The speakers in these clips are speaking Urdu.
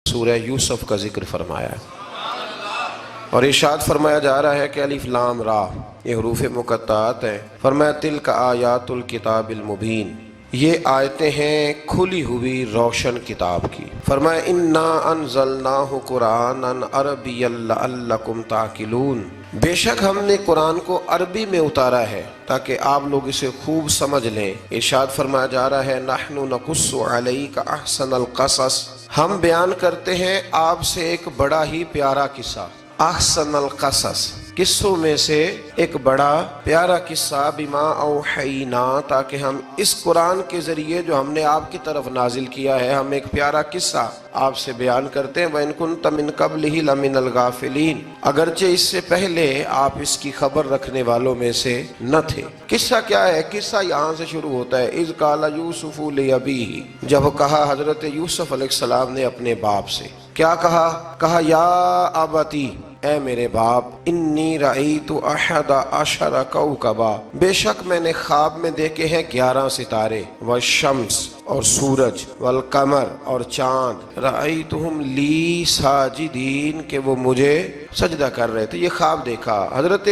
سورہ یوسف کا ذکر فرمایا ہے، اور ارشاد فرمایا جا رہا ہے کہ الف لام را، یہ حروف مقطعات ہیں۔ فرمایا تلک آیات الکتاب المبین، یہ آیتیں ہیں کھلی ہوئی روشن کتاب کی۔ فرمایا انا انزلناہ قرآنا عربیا لعلکم تعقلون، بے شک ہم نے قرآن کو عربی میں اتارا ہے تاکہ آپ لوگ اسے خوب سمجھ لیں۔ ارشاد فرمایا جا رہا ہے نحن نقص علیک احسن القصص، ہم بیان کرتے ہیں آپ سے ایک بڑا ہی پیارا قصہ۔ احسن القصص، قصوں میں سے ایک بڑا پیارا قصہ، بما اوحینا، تاکہ ہم اس قرآن کے ذریعے جو ہم نے آپ کی طرف نازل کیا ہے، ہم ایک پیارا قصہ آپ سے بیان کرتے ہیں۔ وَإِن كُنتَ مِن قَبْلِهِ لَمِنَ الْغَافِلِينَ، اگرچہ اس سے پہلے آپ اس کی خبر رکھنے والوں میں سے نہ تھے۔ قصہ کیا ہے؟ قصہ یہاں سے شروع ہوتا ہے، اذ قال یوسف لأبیہ، جب کہا حضرت یوسف علیہ السلام نے اپنے باپ سے، کیا کہا یا ابتی، اے میرے باپ، انی رأیت احد عشر کوکبا، بے شک میں نے خواب میں دیکھے ہیں 11 ستارے، والشمس، اور سورج، والقمر، اور چاند، رأیتہم لی ساجدین، کہ وہ مجھے سجدہ کر رہے تھے۔ یہ خواب دیکھا حضرت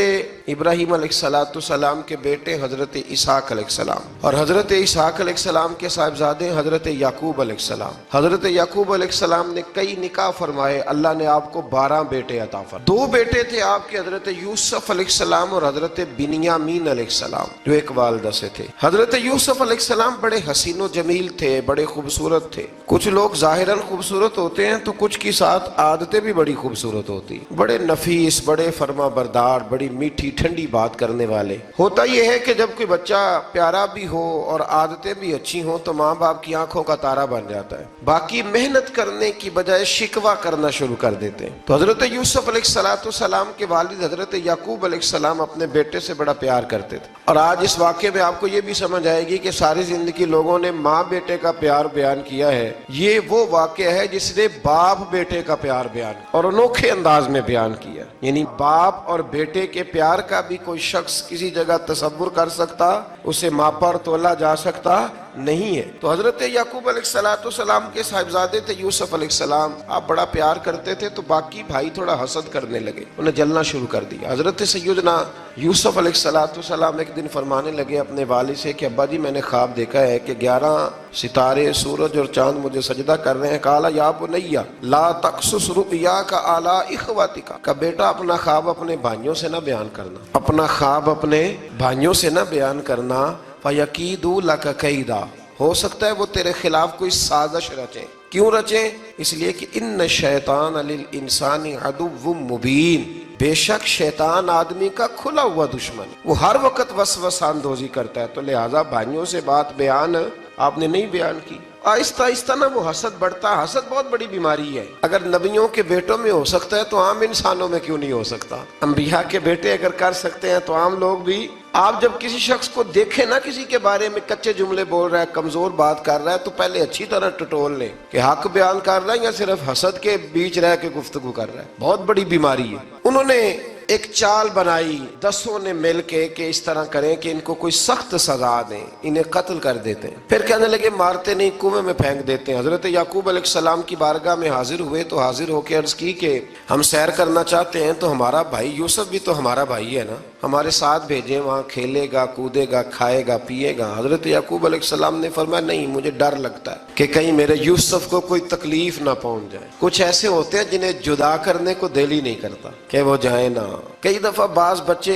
ابراہیم علیہ السلام کے بیٹے حضرت اسحاق علیہ السلام، اور حضرت اسحاق علیہ السلام کے صاحبزادے حضرت یعقوب علیہ السلام۔ حضرت یعقوب علیہ السلام نے کئی نکاح فرمائے، اللہ نے آپ کو 12 بیٹے عطا فرمائے۔ 2 بیٹے تھے آپ کے، حضرت یوسف علیہ السلام اور حضرت بنیامین علیہ السلام، جو ایک والدہ سے تھے۔ حضرت یوسف علیہ السلام بڑے حسین و جمیل تھے، بڑے خوبصورت تھے۔ کچھ لوگ ظاہراً خوبصورت ہوتے ہیں تو کچھ کی ساتھ عادتیں بھی بڑی خوبصورت ہوتی، بڑے نفیس، بڑے فرما بردار، بڑی میٹھی ٹھنڈی بات کرنے والے۔ ہوتا یہ ہے کہ جب کوئی بچہ پیارا بھی ہو اور عادتیں بھی اچھی ہوں تو ماں باپ کی آنکھوں کا تارا بن جاتا ہے، باقی محنت کرنے کی بجائے شکوہ کرنا شروع کر دیتے ہیں۔ تو حضرت یوسف علیہ السلام کے والد حضرت یعقوب علیہ السلام اپنے بیٹے سے بڑا پیار کرتے تھے، اور آج اس واقعے میں آپ کو یہ بھی سمجھ آئے گی کہ ساری زندگی لوگوں نے ماں بیٹے کا پیار بیان کیا ہے، یہ وہ واقعہ ہے جس نے باپ بیٹے کا پیار بیان اور انوکھے انداز میں بیان کیا۔ یعنی باپ اور بیٹے کے پیار کا بھی کوئی شخص کسی جگہ تصور کر سکتا، اسے ماپا اور تولا جا سکتا نہیں ہے۔ تو حضرت یعقوب علیہ السلام کے صاحبزادے تھے یوسف علیہ السلام، آپ بڑا پیار کرتے تھے تو باقی بھائی تھوڑا حسد کرنے لگے، انہیں جلنا شروع کر دیا۔ حضرت سیدنا یوسف علیہ السلام ایک دن فرمانے لگے اپنے والد سے کہ ابا جی میں نے خواب دیکھا ہے کہ 11 ستارے، سورج اور چاند مجھے سجدہ کر رہے ہیں۔ قال یا بنی لا تقصص رؤیاک علی اخوتک، کہ بیٹا اپنا خواب اپنے بھائیوں سے نہ بیان کرنا، اپنا خواب اپنے بھائیوں سے نہ بیان کرنا، فَيَكِيدُوا لَكَ كَيْدًا، ہو سکتا ہے وہ تیرے خلاف کوئی سازش رچیں۔ کیوں رچیں؟ اس لیے کہ ان الشیطان للانسان عدو مبین، بے شک شیطان آدمی کا کھلا ہوا دشمن، وہ ہر وقت وسوسہ اندوزی کرتا ہے، تو لہٰذا بھائیوں سے بات بیان آپ نے نہیں بیان کی۔ آہستہ آہستہ نا وہ حسد بڑھتا، حسد بہت بڑی بیماری ہے، اگر نبیوں کے بیٹوں میں ہو سکتا ہے تو عام انسانوں میں کیوں نہیں ہو سکتا؟ انبیاء کے بیٹے اگر کر سکتے ہیں تو عام لوگ بھی۔ آپ جب کسی شخص کو دیکھیں نا کسی کے بارے میں کچے جملے بول رہا ہے، کمزور بات کر رہا ہے، تو پہلے اچھی طرح ٹٹول لیں کہ حق بیان کر رہا ہے یا صرف حسد کے بیچ رہ کے گفتگو کر رہا ہے، بہت بڑی بیماری ہے۔ انہوں نے ایک چال بنائی 10 نے مل کے کہ اس طرح کریں کہ ان کو کوئی سخت سزا دیں، انہیں قتل کر دیتے ہیں۔ پھر کہنے لگے مارتے نہیں، کنویں میں پھینک دیتے ہیں۔ حضرت یعقوب علیہ السلام کی بارگاہ میں حاضر ہوئے تو حاضر ہو کے عرض کی کہ ہم سیر کرنا چاہتے ہیں تو ہمارا بھائی یوسف بھی تو ہمارا بھائی ہے نا، ہمارے ساتھ بھیجیں، وہاں کھیلے گا، کودے گا، کھائے گا، پیے گا۔ حضرت یعقوب علیہ السلام نے فرمایا نہیں، مجھے ڈر لگتا ہے کہ کہیں میرے یوسف کو کوئی تکلیف نہ پہنچ جائے۔ کچھ ایسے ہوتے ہیں جنہیں جدا کرنے کو دل ہی نہیں کرتا کہ وہ جائیں نہ۔ کئی دفعہ بعض بچے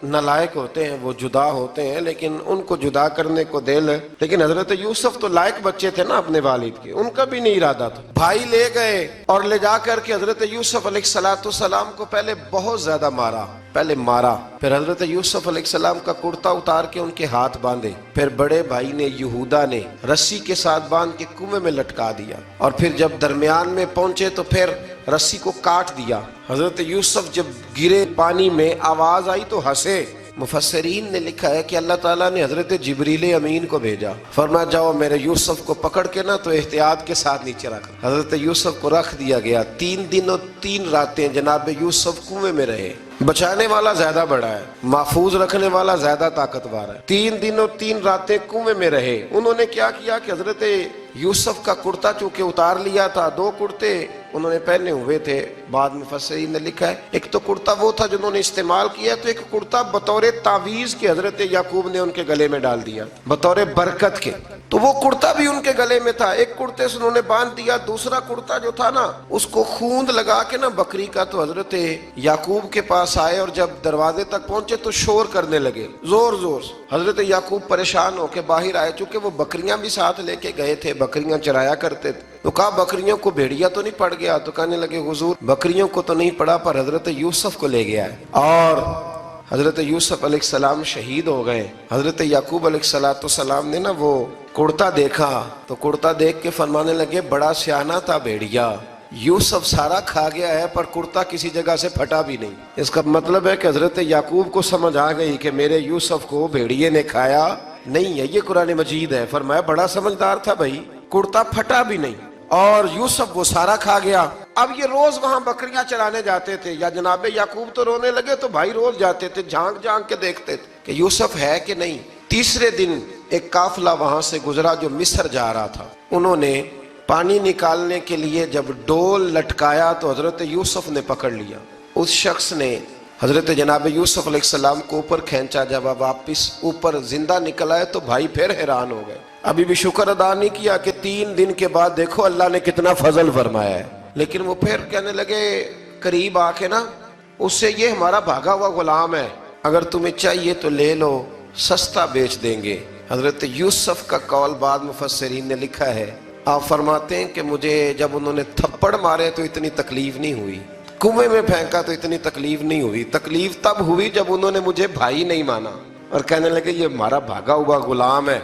نالائق ہوتے ہیں، وہ جدا ہوتے ہیں لیکن ان کو جدا کرنے کو دل، لیکن حضرت یوسف تو لائق بچے تھے نا اپنے والد کے، ان کا بھی نہیں ارادہ تھا۔ بھائی لے گئے اور لے جا کر کے حضرت یوسف علیہ السلام کو پہلے بہت زیادہ مارا، پھر حضرت یوسف علیہ السلام کا کرتا اتار کے ان کے ہاتھ باندھے، پھر بڑے بھائی نے یہودا نے رسی کے ساتھ باندھ کے کنویں میں لٹکا دیا، اور پھر جب درمیان میں پہنچے تو پھر رسی کو کاٹ دیا۔ حضرت یوسف جب گرے پانی میں آواز آئی تو ہنسے۔ مفسرین نے لکھا ہے کہ اللہ تعالیٰ نے حضرت جبریل امین کو بھیجا، فرمایا جاؤ میرے یوسف کو پکڑ کے نا تو احتیاط کے ساتھ نیچے رکھ۔ حضرت یوسف کو رکھ دیا گیا۔ 3 دن اور 3 راتیں جناب یوسف کنویں میں رہے۔ بچانے والا زیادہ بڑا ہے، محفوظ رکھنے والا زیادہ طاقتور ہے۔ 3 دن اور 3 راتیں کنویں میں رہے۔ انہوں نے کیا کیا کہ حضرت یوسف کا کرتا چونکہ اتار لیا تھا، 2 کرتے انہوں نے پہنے ہوئے تھے، بعد میں مفسرین نے لکھا ہے ایک تو کرتا وہ تھا جنہوں نے استعمال کیا، تو ایک کرتا بطور تعویذ کے حضرت یعقوب نے ان کے گلے میں ڈال دیا بطور برکت کے، تو وہ کرتا بھی ان کے گلے میں تھا، ایک کرتے سے انہوں نے باندھ دیا، دوسرا کرتا جو تھا نا اس کو خوند لگا کے نا بکری کا، تو حضرت یعقوب کے پاس آئے اور جب دروازے تک پہنچے تو شور کرنے لگے زور زور سے۔ حضرت یعقوب پریشان ہو کے باہر آئے، چونکہ وہ بکریاں بھی ساتھ لے کے گئے تھے، بکریاں چرایا کرتے تھے، تو کہا بکریوں کو بھیڑیا تو نہیں پڑ گیا؟ تو کہنے لگے حضور بکریوں کو تو نہیں پڑا پر حضرت یوسف کو لے گیا ہے، اور حضرت یوسف علیہ السلام شہید ہو گئے۔ حضرت یعقوب علیہ السلام نے نا وہ کرتا دیکھا تو کرتا دیکھ کے فرمانے لگے بڑا سیانہ تھا بھیڑیا، یوسف سارا کھا گیا ہے پر کرتا کسی جگہ سے پھٹا بھی نہیں۔ اس کا مطلب ہے کہ حضرت یعقوب کو سمجھ آ گئی کہ میرے یوسف کو بھیڑیے نے کھایا نہیں ہے، یہ قرآن مجید ہے۔ فرمایا بڑا سمجھدار تھا بھائی، کرتا پھٹا بھی نہیں اور یوسف وہ سارا کھا گیا۔ اب یہ روز وہاں بکریاں چرانے جاتے تھے، یا جناب یعقوب تو رونے لگے تو بھائی روز جاتے تھے، جھانک جھانک کے دیکھتے تھے کہ یوسف ہے کہ نہیں۔ تیسرے دن ایک قافلہ وہاں سے گزرا جو مصر جا رہا تھا، انہوں نے پانی نکالنے کے لیے جب ڈول لٹکایا تو حضرت یوسف نے پکڑ لیا، اس شخص نے حضرت جناب یوسف علیہ السلام کو اوپر کھینچا، جب واپس اوپر زندہ نکل آئے تو بھائی پھر حیران ہو گئے، ابھی بھی شکر ادا نہیں کیا کہ 3 دن کے بعد دیکھو اللہ نے کتنا فضل فرمایا ہے۔ لیکن وہ پھر کہنے لگے قریب آ کے نا اس سے، یہ ہمارا بھاگا ہوا غلام ہے، اگر تمہیں چاہیے تو لے لو، سستا بیچ دیں گے۔ حضرت یوسف کا قول بعد مفسرین نے لکھا ہے، آپ فرماتے ہیں کہ مجھے جب انہوں نے تھپڑ مارے تو اتنی تکلیف نہیں ہوئی، کنویں میں پھینکا تو اتنی تکلیف نہیں ہوئی، تکلیف تب ہوئی جب انہوں نے مجھے بھائی نہیں مانا اور کہنے لگے یہ ہمارا بھاگا ہوا غلام ہے۔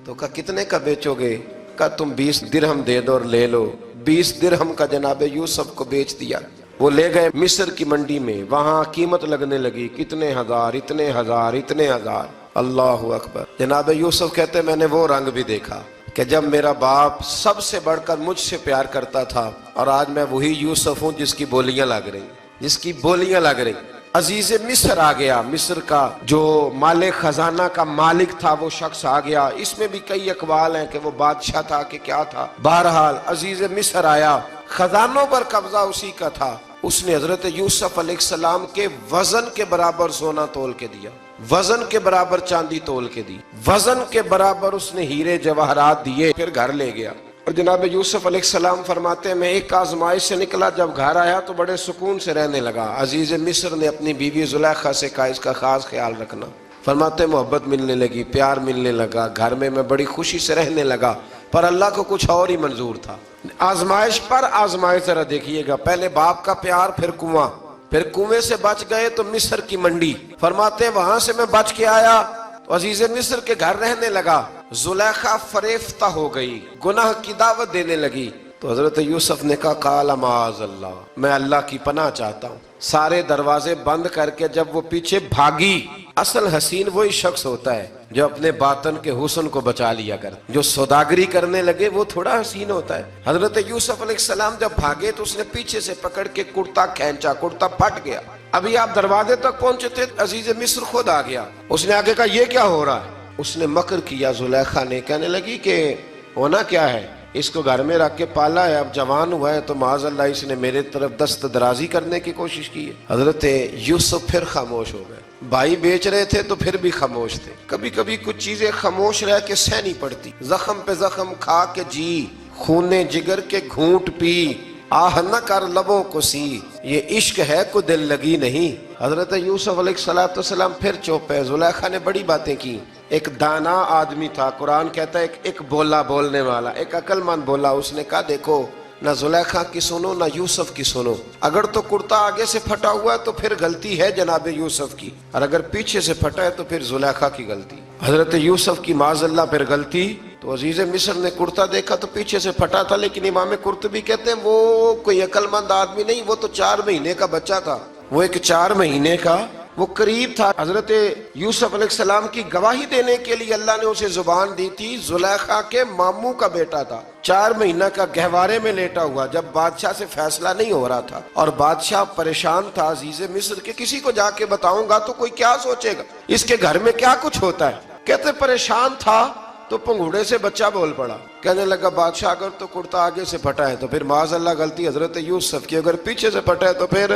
تو کہا کتنے کا بیچو گے؟ کہا تم 20 درہم دے دو اور لے لو۔ 20 درہم کا جناب یوسف کو بیچ دیا۔ وہ لے گئے مصر کی منڈی میں، وہاں قیمت لگنے لگی، کتنے ہزار، اتنے ہزار، اتنے ہزار، اللہ اکبر۔ جناب یوسف کہتے میں نے وہ رنگ بھی دیکھا کہ جب میرا باپ سب سے بڑھ کر مجھ سے پیار کرتا تھا اور آج میں وہی یوسف ہوں جس کی بولیاں لگ رہی، جس کی بولیاں لگ رہی۔ عزیز مصر آ گیا، مصر کا جو مال خزانہ کا مالک تھا وہ شخص آ گیا۔ اس میں بھی کئی اقوال ہیں کہ وہ بادشاہ تھا کہ کیا تھا، بہرحال عزیز مصر آیا، خزانوں پر قبضہ اسی کا تھا۔ اس نے حضرت یوسف علیہ السلام کے وزن کے برابر سونا تول کے دیا، وزن کے برابر چاندی تول کے دی، وزن کے برابر اس نے ہیرے جواہرات دیے، پھر گھر لے گیا۔ اور جناب یوسف علیہ السلام فرماتے ہیں میں ایک آزمائش سے نکلا، جب گھر آیا تو بڑے سکون سے رہنے لگا۔ عزیز مصر نے اپنی بیوی زلیخا سے کہا اس کا خاص خیال رکھنا۔ فرماتے ہیں محبت ملنے لگی، پیار ملنے لگا، گھر میں بڑی خوشی سے رہنے لگا، پر اللہ کو کچھ اور ہی منظور تھا۔ آزمائش پر آزمائش ذرا دیکھیے گا، پہلے باپ کا پیار، پھر کنواں، پھر کنویں سے بچ گئے تو مصر کی منڈی۔ فرماتے ہیں وہاں سے میں بچ کے آیا تو عزیز مصر کے گھر رہنے لگا، زلیخا فریفتہ ہو گئی، گناہ کی دعوت دینے لگی۔ تو حضرت یوسف نے کہا قال معاذ اللہ، میں اللہ کی پناہ چاہتا ہوں۔ سارے دروازے بند کر کے جب وہ پیچھے بھاگی، اصل حسین وہی شخص ہوتا ہے جو اپنے باطن کے حسن کو بچا لیا کر، جو سوداگری کرنے لگے وہ تھوڑا حسین ہوتا ہے۔ حضرت یوسف علیہ السلام جب بھاگے تو اس نے پیچھے سے پکڑ کے کرتا کھینچا، کرتا پھٹ گیا۔ ابھی آپ دروازے تک پہنچے تھے، عزیز مصر خود آ گیا۔ اس نے آگے کہا یہ کیا ہو رہا ہے؟ اس نے مکر کیا، زلیخا نے، کہنے لگی کہ ہونا کیا ہے، اس کو گھر میں رکھ کے پالا ہے، اب جوان ہوا ہے تو معاذ اللہ اس نے میرے طرف دست درازی کرنے کی کوشش کی ہے۔ حضرت یوسف پھر خاموش ہو گئے، بھائی بیچ رہے تھے تو پھر بھی خاموش تھے۔ کبھی کبھی کچھ چیزیں خاموش رہ کے سہنی پڑتی، زخم پہ زخم کھا کے جی، خونے جگر کے گھونٹ پی، آہ نہ کر لبوں کو سی، یہ عشق ہے کو دل لگی نہیں۔ حضرت یوسف علیہ السلام پھر چوپ ہے۔ زلیخا نے بڑی باتیں کی، ایک دانا آدمی تھا، قرآن کہتا ہے ایک بولا بولنے والا، ایک عقل مند بولا۔ اس نے کہا دیکھو نہ زلیخا کی سنو نہ یوسف کی سنو، اگر تو کرتا آگے سے پھٹا ہوا ہے تو پھر غلطی ہے جناب یوسف کی، اور اگر پیچھے سے پھٹا ہے تو پھر زلیخا کی غلطی۔ حضرت یوسف کی معاذ اللہ پھر غلطی۔ تو عزیز مصر نے کرتا دیکھا تو پیچھے سے پھٹا تھا، لیکن امام قرطبی کہتے ہیں وہ کوئی عقل مند آدمی نہیں، وہ تو 4 مہینے کا بچہ تھا، وہ ایک 4 مہینے کا وہ قریب تھا حضرت یوسف علیہ السلام کی گواہی دینے کے لیے اللہ نے اسے زبان دی تھی. زلیخا کے ماموں کا بیٹا تھا, 4 مہینہ کا گہوارے میں لیٹا ہوا, جب بادشاہ سے فیصلہ نہیں ہو رہا تھا اور بادشاہ پریشان تھا عزیز مصر کہ کسی کو جا کے بتاؤں گا تو کوئی کیا سوچے گا, اس کے گھر میں کیا کچھ ہوتا ہے. کہتے پریشان تھا تو پنگوڑے سے بچہ بول پڑا, کہنے لگا بادشاہ اگر تو کرتا آگے سے پھٹا ہے تو پھر معاذ اللہ غلطی حضرت یوسف کی, اگر پیچھے سے پھٹا ہے تو پھر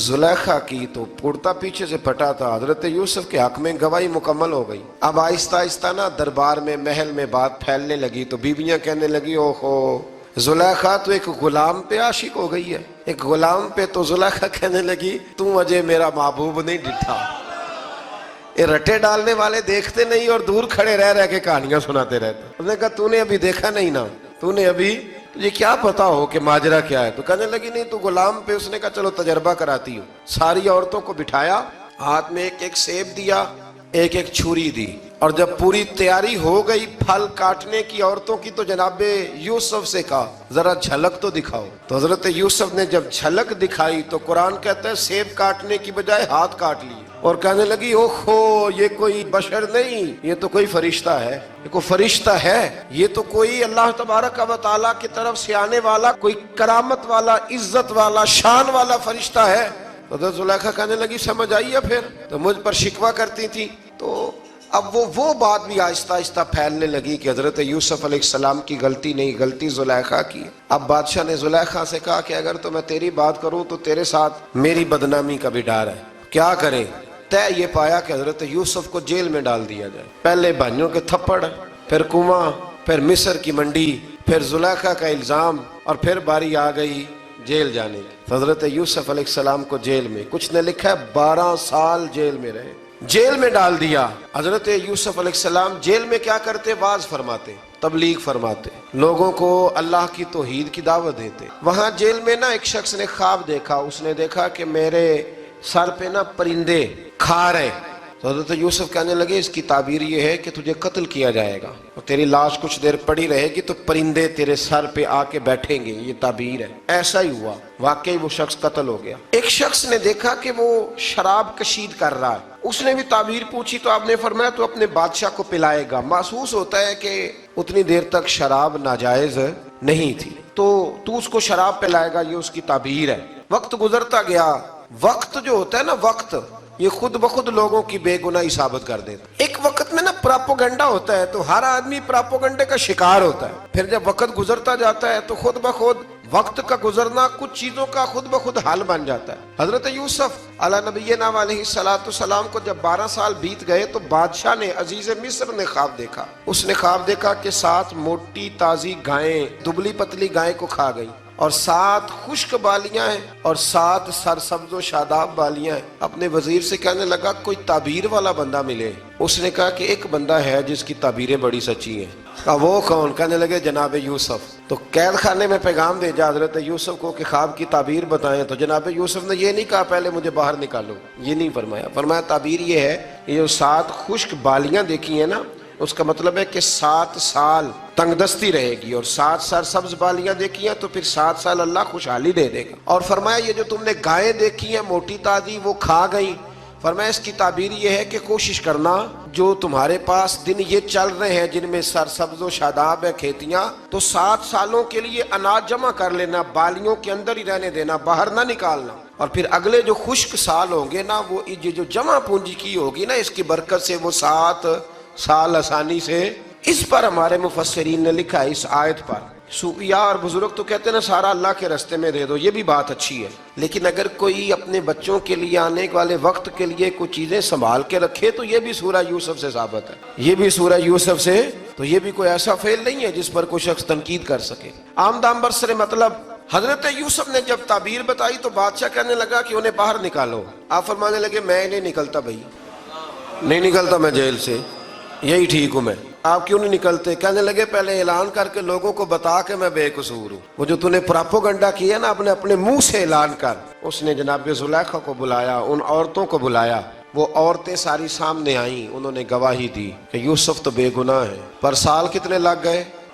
زلیخا کی. تو کرتا پیچھے سے پھٹا تھا, حضرت یوسف کے حق میں گواہی مکمل ہو گئی. اب آہستہ آہستہ نا دربار میں محل میں بات پھیلنے لگی تو بیویاں کہنے لگی اوہو زلیخا تو ایک غلام پہ عاشق ہو گئی ہے, ایک غلام پہ. تو زلیخا کہنے لگی تم مجھے میرا محبوب نہیں ڈٹھا. یہ رٹے ڈالنے والے دیکھتے نہیں اور دور کھڑے رہ کے کہانیاں سناتے رہتے. انہوں نے کہا تو نے ابھی دیکھا نہیں نا, تو نے ابھی تجھے کیا پتا ہو کہ ماجرا کیا ہے. تو کہنے لگی نہیں تو غلام پہ. اس نے کہا چلو تجربہ کراتی ہوں. ساری عورتوں کو بٹھایا, ہاتھ میں ایک ایک سیب دیا, ایک ایک چھری دی, اور جب پوری تیاری ہو گئی پھل کاٹنے کی عورتوں کی تو جناب یوسف سے کہا ذرا جھلک تو دکھاؤ. تو حضرت یوسف نے جب جھلک دکھائی تو قرآن کہتا ہے سیب کاٹنے کی بجائے ہاتھ کاٹ لیے, اور کہنے لگی اوہو یہ کوئی بشر نہیں, یہ تو کوئی فرشتہ ہے, یہ کوئی فرشتہ ہے, یہ تو کوئی اللہ تبارک و تعالیٰ کی طرف سے آنے والا کوئی کرامت والا عزت والا شان والا فرشتہ ہے. تو حضرت زلیخا کہنے لگی سمجھ آئی ہے پھر, تو مجھ پر شکوہ کرتی تھی. تو اب وہ بات بھی آہستہ آہستہ پھیلنے لگی کہ حضرت یوسف علیہ السلام کی غلطی نہیں, غلطی زلیخا کی. اب بادشاہ نے زلیخا سے کہا کہ اگر تو میں تیری بات کروں تو تیرے ساتھ میری بدنامی کا بھی ڈر ہے, کیا کریں. طے یہ پایا کہ حضرت یوسف کو جیل میں ڈال دیا جائے. پہلے بھائیوں کے تھپڑ, پھر کنواں, پھر مصر کی منڈی, پھر زلیخا کا الزام, اور پھر باری آ گئی جیل جانے کی. حضرت یوسف علیہ السلام کو جیل میں, کچھ نے لکھا ہے 12 سال جیل میں رہے, جیل میں ڈال دیا. حضرت یوسف علیہ السلام جیل میں کیا کرتے, واز فرماتے, تبلیغ فرماتے, لوگوں کو اللہ کی توحید کی دعوت دیتے. وہاں جیل میں نا ایک شخص نے خواب دیکھا, اس نے دیکھا کہ میرے سر پہ نا پرندے کھا رہے. تو حضرت یوسف کہنے لگے اس کی تعبیر یہ ہے کہ تجھے قتل کیا جائے گا اور تیری لاش کچھ دیر پڑی رہے گی تو پرندے تیرے سر پہ آ کے بیٹھیں گے, یہ تعبیر ہے. ایسا ہی ہوا, واقعی وہ شخص قتل ہو گیا. ایک شخص نے دیکھا کہ وہ شراب کشید کر رہا ہے, اس نے بھی تعبیر پوچھی تو آپ نے فرمایا تو اپنے بادشاہ کو پلائے گا. محسوس ہوتا ہے کہ اتنی دیر تک شراب ناجائز نہیں تھی, تو اس کو شراب پلائے گا, یہ اس کی تعبیر ہے. وقت گزرتا گیا. وقت جو ہوتا ہے نا, وقت یہ خود بخود لوگوں کی بے گناہی ثابت کر دیتا. ایک وقت میں نا پراپوگنڈا ہوتا ہے تو ہر آدمی پراپوگنڈے کا شکار ہوتا ہے. پھر جب وقت گزرتا جاتا ہے تو خود بخود وقت کا گزرنا کچھ چیزوں کا خود بخود حل بن جاتا ہے. حضرت یوسف علیہ نبینا علیہ السلام کو جب 12 سال بیت گئے تو بادشاہ نے, عزیز مصر نے خواب دیکھا. اس نے خواب دیکھا کہ 7 موٹی تازی گائیں دبلی پتلی گائیں کو کھا گئی, اور 7 خشک بالیاں ہیں اور 7 سرسبز و شاداب بالیاں ہیں. اپنے وزیر سے کہنے لگا کوئی تعبیر والا بندہ ملے. اس نے کہا کہ ایک بندہ ہے جس کی تعبیریں بڑی سچی ہیں. کہا وہ کون؟ کہنے لگے جناب یوسف. تو قید خانے میں پیغام بھیجا حضرت یوسف کو کہ خواب کی تعبیر بتائیں. تو جناب یوسف نے یہ نہیں کہا پہلے مجھے باہر نکالو, یہ نہیں فرمایا. فرمایا تعبیر یہ ہے, یہ جو 7 خشک بالیاں دیکھی ہیں نا, اس کا مطلب ہے کہ 7 سال تنگ دستی رہے گی, اور 7 سرسبز بالیاں دیکھی ہیں تو پھر 7 سال اللہ خوشحالی دے دے گا. اور فرمایا یہ جو تم نے گائیں دیکھی ہیں موٹی تازی وہ کھا گئی. فرمایا اس کی تعبیر یہ ہے کہ کوشش کرنا جو تمہارے پاس دن یہ چل رہے ہیں جن میں سرسبز و شاداب ہے کھیتیاں, تو 7 سالوں کے لیے اناج جمع کر لینا, بالیوں کے اندر ہی رہنے دینا, باہر نہ نکالنا. اور پھر اگلے جو خشک سال ہوں گے نا, وہ یہ جو جمع پونجی کی ہوگی نا, اس کی برکت سے وہ 7 سال آسانی سے. اس پر ہمارے مفسرین نے لکھا ہے, اس آیت پر صوفیاء اور بزرگ تو کہتے ہیں نا سارا اللہ کے راستے میں دے دو, یہ بھی بات اچھی ہے. لیکن اگر کوئی اپنے بچوں کے لیے آنے والے وقت کے لیے کوئی چیزیں سنبھال کے رکھے تو یہ بھی سورہ یوسف سے ثابت ہے, یہ بھی سورہ یوسف سے. تو یہ بھی کوئی ایسا فعل نہیں ہے جس پر کوئی شخص تنقید کر سکے. عام دام برسر مطلب حضرت یوسف نے جب تعبیر بتائی تو بادشاہ کہنے لگا کہ انہیں باہر نکالو. آپ فرمانے لگے میں نہیں نکلتا بھائی, نہیں نکلتا میں جیل سے, یہی ٹھیک ہوں میں. آپ کیوں نہیں نکلتے؟ کہنے لگے پہلے اعلان کر کے لوگوں کو بتا کہ میں بے قصور ہوں. وہ جو تو نے پراپوگنڈا کیا نا اپنے منہ سے اعلان کر. اس نے جناب زلیخا کو بلایا, ان عورتوں کو بلایا. وہ عورتیں ساری سامنے آئیں, انہوں نے گواہی دی کہ یوسف تو بے گناہ ہے. پر سال کتنے لگ گئے؟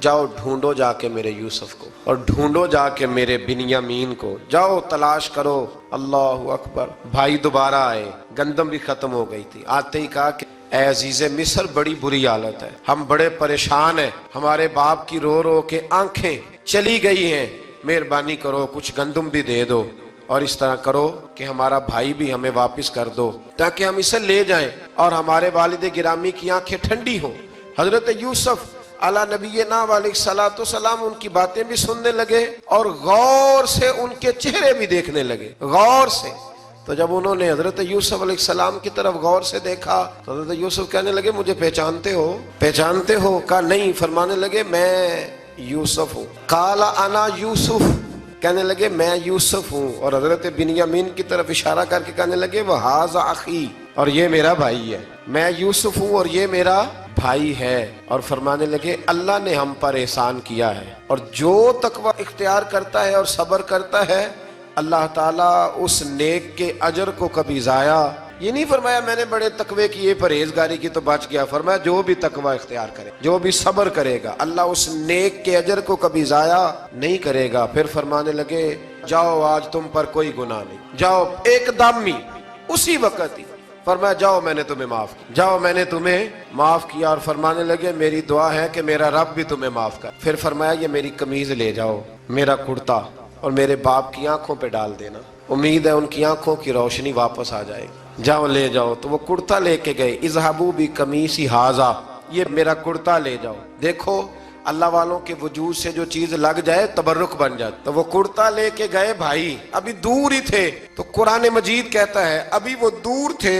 جاؤ ڈھونڈو جا کے میرے یوسف کو اور ڈھونڈو جا کے میرے بنیامین کو، جاؤ تلاش کرو۔ اللہ اکبر۔ بھائی دوبارہ آئے، گندم بھی ختم ہو گئی تھی، آتے ہی کہا کہ اے عزیز مصر بڑی بری حالت ہے، ہم بڑے پریشان ہیں، ہمارے باپ کی رو رو کے آنکھیں چلی گئی ہیں، مہربانی کرو کچھ گندم بھی دے دو، اور اس طرح کرو کہ ہمارا بھائی بھی ہمیں واپس کر دو تاکہ ہم اسے لے جائیں اور ہمارے والد گرامی کی آنکھیں ٹھنڈی ہوں۔ حضرت یوسف علی نبینا علیہ الصلوۃ والسلام ان کی باتیں بھی سننے لگے اور غور سے ان کے چہرے بھی دیکھنے لگے، غور سے۔ تو جب انہوں نے حضرت یوسف علیہ السلام کی طرف غور سے دیکھا تو حضرت یوسف کہنے لگے مجھے پہچانتے ہو؟ پہچانتے ہو؟ کہا نہیں۔ فرمانے لگے میں یوسف ہوں۔ قال انا یوسف، کہنے لگے میں یوسف ہوں، اور حضرت بنیامین کی طرف اشارہ کر کے کہنے لگے وہذا اخی، اور یہ میرا بھائی ہے، میں یوسف ہوں اور یہ میرا بھائی ہے۔ اور فرمانے لگے اللہ نے ہم پر احسان کیا ہے، اور جو تقوی اختیار کرتا ہے اور صبر کرتا ہے اللہ تعالیٰ اس نیک کے اجر کو کبھی ضائع، یہ نہیں فرمایا میں نے بڑے تقوی کیے پرہیزگاری کی تو بچ گیا، فرمایا جو بھی تقوی اختیار کرے، جو بھی صبر کرے گا اللہ اس نیک کے اجر کو کبھی ضائع نہیں کرے گا۔ پھر فرمانے لگے جاؤ آج تم پر کوئی گناہ نہیں، جاؤ ایک دم ہی اسی وقت ہی فرمایا جاؤ میں نے تمہیں معاف کیا، جاؤ میں نے تمہیں معاف کیا۔ اور فرمانے لگے میری دعا ہے کہ میرا رب بھی تمہیں معاف کر۔ پھر فرمایا یہ میری قمیض لے جاؤ، میرا کرتا، اور میرے باپ کی آنکھوں پہ ڈال دینا، امید ہے ان کی آنکھوں کی روشنی واپس آ جائے گی، جاؤ لے جاؤ۔ تو وہ کرتا لے کے گئے، اذهبوا بقمیصی ھذا، یہ میرا کرتا لے جاؤ۔ دیکھو اللہ والوں کے وجود سے جو چیز لگ جائے تبرک بن جاتی۔ تو وہ کرتا لے کے گئے، بھائی ابھی دور ہی تھے، تو قرآن مجید کہتا ہے ابھی وہ دور تھے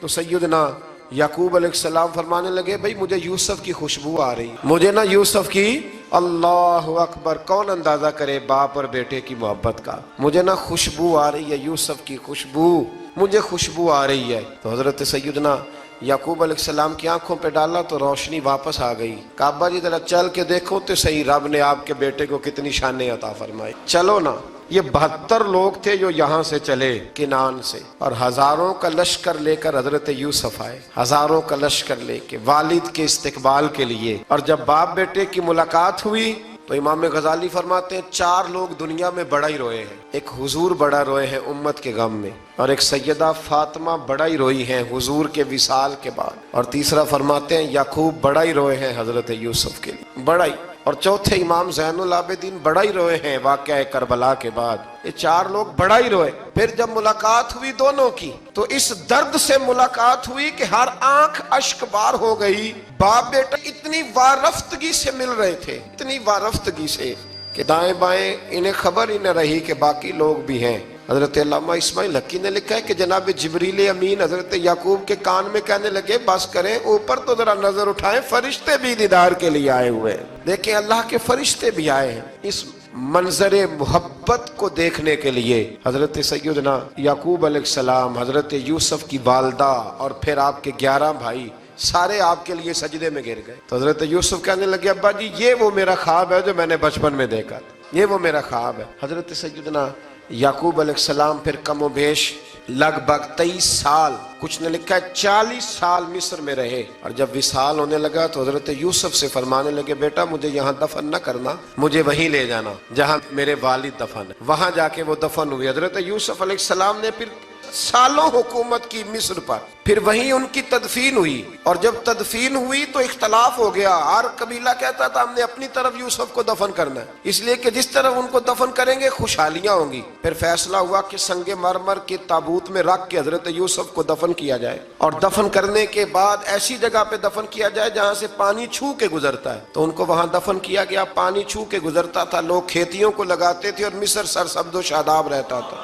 تو سیدنا یعقوب علیہ السلام فرمانے لگے بھئی مجھے یوسف کی خوشبو آ رہی، مجھے نا یوسف کی، اللہ اکبر، کون اندازہ کرے باپ اور بیٹے کی محبت کا، مجھے نا خوشبو آ رہی ہے یوسف کی خوشبو، مجھے خوشبو آ رہی ہے۔ تو حضرت سیدنا یعقوب علیہ السلام کی آنکھوں پہ ڈالا تو روشنی واپس آ گئی۔ کعبہ جی ذرا چل کے دیکھو تو صحیح رب نے آپ کے بیٹے کو کتنی شانیں عطا فرمائی۔ چلو نا، یہ 72 لوگ تھے جو یہاں سے چلے کنعان سے، اور ہزاروں کا لشکر لے کر حضرت یوسف آئے، ہزاروں کا لشکر لے کے والد کے استقبال کے لیے۔ اور جب باپ بیٹے کی ملاقات ہوئی تو امام غزالی فرماتے ہیں 4 لوگ دنیا میں بڑا ہی روئے ہیں، ایک حضور بڑا روئے ہیں امت کے غم میں، اور ایک سیدہ فاطمہ بڑا ہی روئی ہیں حضور کے وصال کے بعد، اور تیسرا فرماتے ہیں یعقوب بڑا ہی روئے ہیں حضرت یوسف کے لیے، بڑا ہی، اور چوتھے امام زین العابدین بڑا ہی روئے ہیں واقعہ کربلا کے بعد۔ یہ 4 لوگ بڑا ہی روئے۔ پھر جب ملاقات ہوئی دونوں کی تو اس درد سے ملاقات ہوئی کہ ہر آنکھ اشک بار ہو گئی، باپ بیٹا اتنی وارفتگی سے مل رہے تھے، اتنی وارفتگی سے کہ دائیں بائیں انہیں خبر ہی نہ رہی کہ باقی لوگ بھی ہیں۔ حضرت علامہ اسماعیل حقی نے لکھا ہے کہ جناب جبریل امین حضرت یعقوب کے کان میں کہنے لگے بس کریں، اوپر تو ذرا نظر اٹھائیں، فرشتے بھی دیدار کے لیے آئے ہوئے ہیں، دیکھیں اللہ کے فرشتے بھی آئے ہیں اس منظر محبت کو دیکھنے کے لیے۔ حضرت سیدنا یعقوب علیہ السلام، حضرت یوسف کی والدہ، اور پھر آپ کے 11 بھائی سارے آپ کے لیے سجدے میں گر گئے۔ تو حضرت یوسف کہنے لگے ابا جی یہ وہ میرا خواب ہے جو میں نے بچپن میں دیکھا تھا، یہ وہ میرا خواب ہے۔ حضرت سیدنا یعقوب علیہ السلام پھر کم و بیش لگ بھگ 23 سال، کچھ نے لکھا ہے 40 سال مصر میں رہے، اور جب وصال ہونے لگا تو حضرت یوسف سے فرمانے لگے بیٹا مجھے یہاں دفن نہ کرنا، مجھے وہیں لے جانا جہاں میرے والد دفن ہے۔ وہاں جا کے وہ دفن ہوئے۔ حضرت یوسف علیہ السلام نے پھر سالوں حکومت کی مصر پر، پھر وہیں ان کی تدفین ہوئی، اور جب تدفین ہوئی تو اختلاف ہو گیا، ہر قبیلہ کہتا تھا ہم نے اپنی طرف یوسف کو دفن کرنا ہے، اس لیے کہ جس طرف ان کو دفن کریں گے خوشحالیاں ہوں گی۔ پھر فیصلہ ہوا کہ سنگ مرمر کے تابوت میں رکھ کے حضرت یوسف کو دفن کیا جائے، اور دفن کرنے کے بعد ایسی جگہ پہ دفن کیا جائے جہاں سے پانی چھو کے گزرتا ہے، تو ان کو وہاں دفن کیا گیا، پانی چھو کے گزرتا تھا، لوگ کھیتیوں کو لگاتے تھے اور مصر سرسبز و شاداب رہتا تھا۔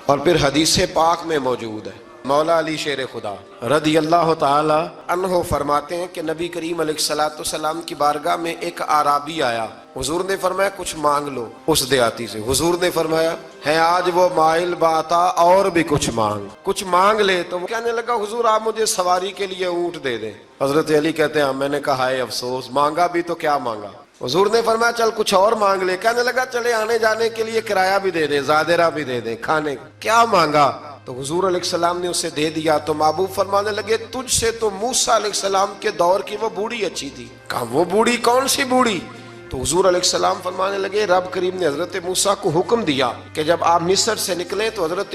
اور پھر حدیث پاک میں موجود ہے، مولا علی شیر خدا رضی اللہ تعالی عنہ فرماتے ہیں کہ نبی کریم علیہ الصلوۃ والسلام کی بارگاہ میں ایک اعرابی آیا، حضور نے فرمایا کچھ مانگ لو اس دیہاتی سے، حضور نے فرمایا ہے آج وہ مائل باتا اور بھی کچھ مانگ لے، تو وہ کہنے لگا حضور آپ مجھے سواری کے لیے اونٹ دے دیں۔ حضرت علی کہتے ہیں میں نے کہا ہے افسوس، مانگا بھی تو کیا مانگا۔ حضور نے فرمایا چل کچھ اور مانگ لے، کہنے لگا چلے آنے جانے کے لیے کرایہ بھی دے دیں، زادرہ بھی دے دیں، کھانے کیا مانگا۔ تو حضور علیہ السلام نے اسے دے دیا تو محبوب فرمانے لگے تجھ سے تو موسیٰ علیہ السلام کے دور کی وہ بوڑھی اچھی تھی. کہا وہ بوڑھی کون سی بوڑھی؟ تو حضور علیہ السلام فرمانے لگے رب کریم نے حضرت موسیٰ کو حکم دیا کہ جب آپ مصر سے نکلیں تو حضرت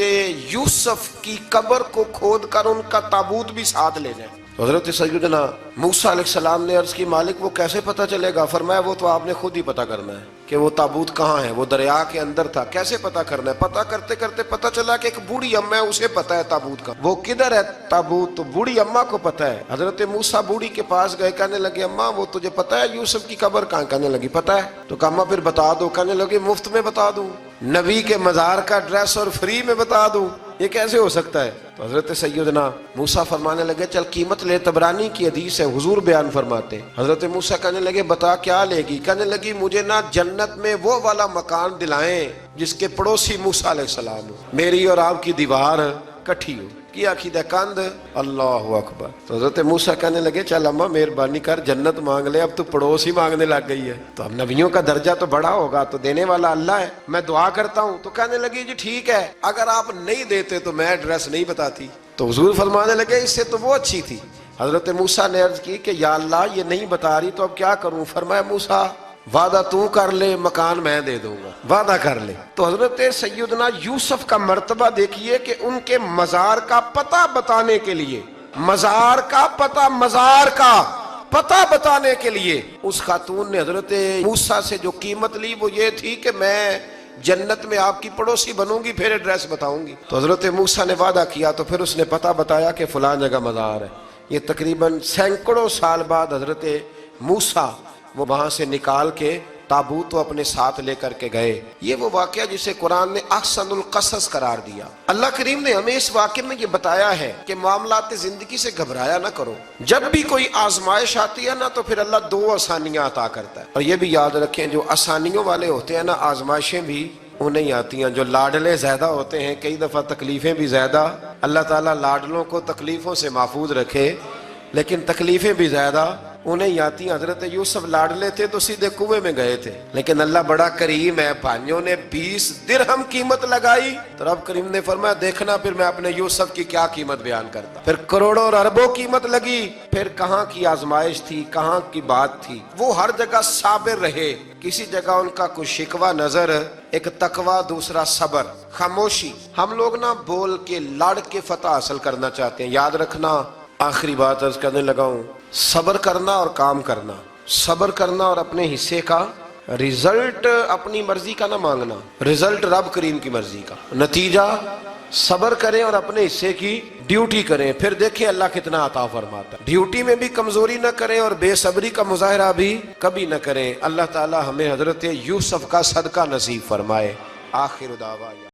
یوسف کی قبر کو کھود کر ان کا تابوت بھی ساتھ لے جائیں. تو حضرت سیدنا موسیٰ علیہ السلام نے عرض کی مالک وہ کیسے پتہ چلے گا؟ فرمایا وہ تو آپ نے خود ہی پتہ کرنا ہے کہ وہ تابوت کہاں ہے. وہ دریا کے اندر تھا. کیسے پتہ کرنا ہے؟ پتہ کرتے کرتے پتہ چلا کہ ایک بوڑھی اماں ہے, اسے پتہ ہے تابوت کا. وہ کدھر ہے تابوت؟ تو بوڑھی اماں کو پتہ ہے. حضرت موسیٰ بوڑھی کے پاس گئے, کہنے لگے اماں وہ تجھے پتہ ہے یوسف کی قبر کہاں؟ کہنے لگی پتہ ہے. تو کہا اماں پھر بتا دو. کہنے لگی مفت میں بتا دوں, نبی کے مزار کا ایڈریس اور فری میں بتا دوں, یہ کیسے ہو سکتا ہے؟ تو حضرت سیدنا موسیٰ فرمانے لگے چل قیمت لے. طبرانی کی حدیث ہے, حضور بیان فرماتے حضرت موسیٰ کہنے لگے بتا کیا لے گی؟ کہنے لگی مجھے نا جنت میں وہ والا مکان دلائیں جس کے پڑوسی موسیٰ علیہ السلام ہو, میری اور آپ کی دیوار کٹھی ہو. کیا عقیدہ کند اللہ اکبر. تو حضرت موسیٰ کہنے لگے چل اماں مہربانی کر جنت مانگ لے, اب تو پڑوس ہی مانگنے لگ گئی ہے. تو اب نبیوں کا درجہ تو بڑا ہوگا, تو دینے والا اللہ ہے, میں دعا کرتا ہوں. تو کہنے لگی جی ٹھیک ہے, اگر آپ نہیں دیتے تو میں ایڈریس نہیں بتاتی. تو حضور فرمانے لگے اس سے تو وہ اچھی تھی. حضرت موسیٰ نے عرض کی کہ یا اللہ یہ نہیں بتا رہی تو اب کیا کروں؟ فرمایا موسیٰ وعدہ تو کر لے, مکان میں دے دوں گا, وعدہ کر لے. تو حضرت سیدنا یوسف کا مرتبہ دیکھیے کہ ان کے مزار کا پتہ بتانے کے لیے, مزار کا پتہ, مزار کا پتہ بتانے کے لیے اس خاتون نے حضرت موسیٰ سے جو قیمت لی وہ یہ تھی کہ میں جنت میں آپ کی پڑوسی بنوں گی پھر ایڈریس بتاؤں گی. تو حضرت موسیٰ نے وعدہ کیا تو پھر اس نے پتہ بتایا کہ فلاں جگہ مزار ہے. یہ تقریباً سینکڑوں سال بعد حضرت موسیٰ وہ وہاں سے نکال کے تابوت وہ اپنے ساتھ لے کر کے گئے. یہ وہ واقعہ جسے قرآن نے احسن القصص قرار دیا. اللہ کریم نے ہمیں اس واقعے میں یہ بتایا ہے کہ معاملات زندگی سے گھبرایا نہ کرو. جب بھی کوئی آزمائش آتی ہے نا تو پھر اللہ دو آسانیاں عطا کرتا ہے. اور یہ بھی یاد رکھیں جو آسانیوں والے ہوتے ہیں نا آزمائشیں بھی انہیں آتی ہیں. جو لاڈلے زیادہ ہوتے ہیں کئی دفعہ تکلیفیں بھی زیادہ. اللہ تعالیٰ لاڈلوں کو تکلیفوں سے محفوظ رکھے, لیکن تکلیفیں بھی زیادہ انہیں آتی ہیں. حضرت یوسف لاڈلے تھے تو سیدھے کنویں میں گئے تھے, لیکن اللہ بڑا کریم ہے, بھائیوں نے 20 درہم قیمت لگائی تو رب کریم نے فرمایا دیکھنا پھر میں اپنے یوسف کی کیا قیمت بیان کرتا. پھر کروڑوں اور اربوں قیمت لگی. پھر کہاں کی آزمائش تھی, کہاں کی بات تھی. وہ ہر جگہ صابر رہے, کسی جگہ ان کا کوئی شکوہ نظر, ایک تقوی, دوسرا صبر, خاموشی. ہم لوگ نا بول کے لڑ کے فتح حاصل کرنا چاہتے ہیں. یاد رکھنا آخری بات عرض کرنے لگا ہوں, صبر کرنا اور کام کرنا, صبر کرنا اور اپنے حصے کا رزلٹ اپنی مرضی کا نہ مانگنا, رزلٹ رب کریم کی مرضی کا. نتیجہ صبر کریں اور اپنے حصے کی ڈیوٹی کریں, پھر دیکھیں اللہ کتنا عطا فرماتا ہے. ڈیوٹی میں بھی کمزوری نہ کریں اور بے صبری کا مظاہرہ بھی کبھی نہ کریں. اللہ تعالی ہمیں حضرت یوسف کا صدقہ نصیب فرمائے. آخر دعوانا